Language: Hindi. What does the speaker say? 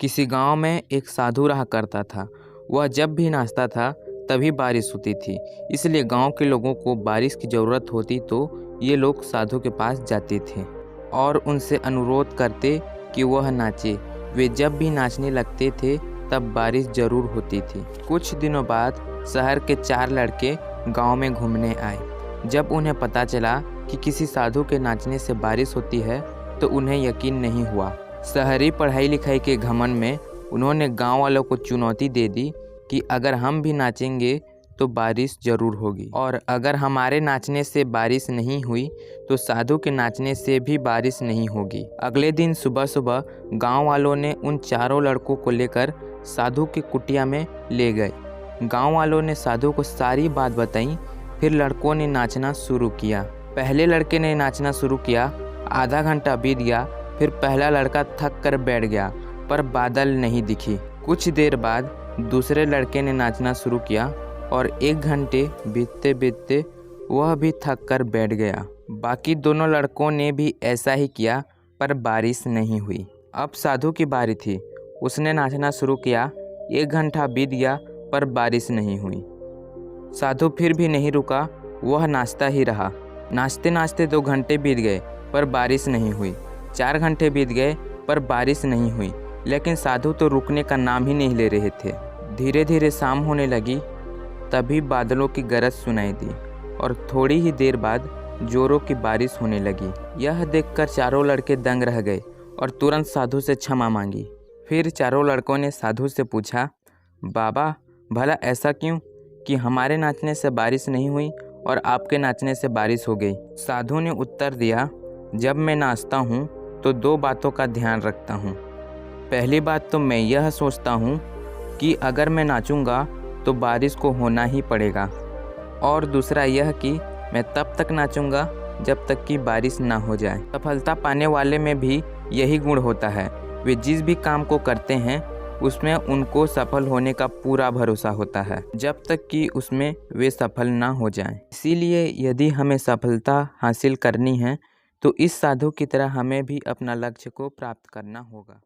किसी गांव में एक साधु रहा करता था। वह जब भी नाचता था तभी बारिश होती थी। इसलिए गांव के लोगों को बारिश की ज़रूरत होती तो ये लोग साधु के पास जाते थे और उनसे अनुरोध करते कि वह नाचे। वे जब भी नाचने लगते थे तब बारिश ज़रूर होती थी। कुछ दिनों बाद शहर के 4 लड़के गांव में घूमने आए। जब उन्हें पता चला कि किसी साधु के नाचने से बारिश होती है तो उन्हें यकीन नहीं हुआ। शहरी पढ़ाई लिखाई के घमंड में उन्होंने गांव वालों को चुनौती दे दी कि अगर हम भी नाचेंगे तो बारिश ज़रूर होगी, और अगर हमारे नाचने से बारिश नहीं हुई तो साधु के नाचने से भी बारिश नहीं होगी। अगले दिन सुबह सुबह गांव वालों ने उन चारों लड़कों को लेकर साधु की कुटिया में ले गए। गांव वालों ने साधु को सारी बात बताई। फिर लड़कों ने नाचना शुरू किया। पहले लड़के ने नाचना शुरू किया। आधा घंटा बीत गया। फिर पहला लड़का थक कर बैठ गया, पर बादल नहीं दिखी। कुछ देर बाद दूसरे लड़के ने नाचना शुरू किया और 1 घंटे बीतते बीतते वह भी थक कर बैठ गया। बाकी दोनों लड़कों ने भी ऐसा ही किया, पर बारिश नहीं हुई। अब साधु की बारी थी। उसने नाचना शुरू किया। 1 घंटा बीत गया, पर बारिश नहीं हुई। साधु फिर भी नहीं रुका, वह नाचता ही रहा। नाचते नाचते 2 घंटे बीत गए, पर बारिश नहीं हुई। 4 घंटे बीत गए, पर बारिश नहीं हुई। लेकिन साधु तो रुकने का नाम ही नहीं ले रहे थे। धीरे धीरे शाम होने लगी। तभी बादलों की गरज सुनाई दी और थोड़ी ही देर बाद जोरों की बारिश होने लगी। यह देखकर चारों लड़के दंग रह गए और तुरंत साधु से क्षमा मांगी। फिर चारों लड़कों ने साधु से पूछा, बाबा, भला ऐसा क्यों कि हमारे नाचने से बारिश नहीं हुई और आपके नाचने से बारिश हो गई? साधु ने उत्तर दिया, जब मैं नाचता हूँ तो 2 बातों का ध्यान रखता हूँ। पहली बात तो मैं यह सोचता हूँ कि अगर मैं नाचूंगा तो बारिश को होना ही पड़ेगा, और दूसरा यह कि मैं तब तक नाचूंगा जब तक कि बारिश ना हो जाए। सफलता पाने वाले में भी यही गुण होता है। वे जिस भी काम को करते हैं उसमें उनको सफल होने का पूरा भरोसा होता है, जब तक कि उसमें वे सफल ना हो जाएं। इसीलिए यदि हमें सफलता हासिल करनी है तो इस साधु की तरह हमें भी अपना लक्ष्य को प्राप्त करना होगा।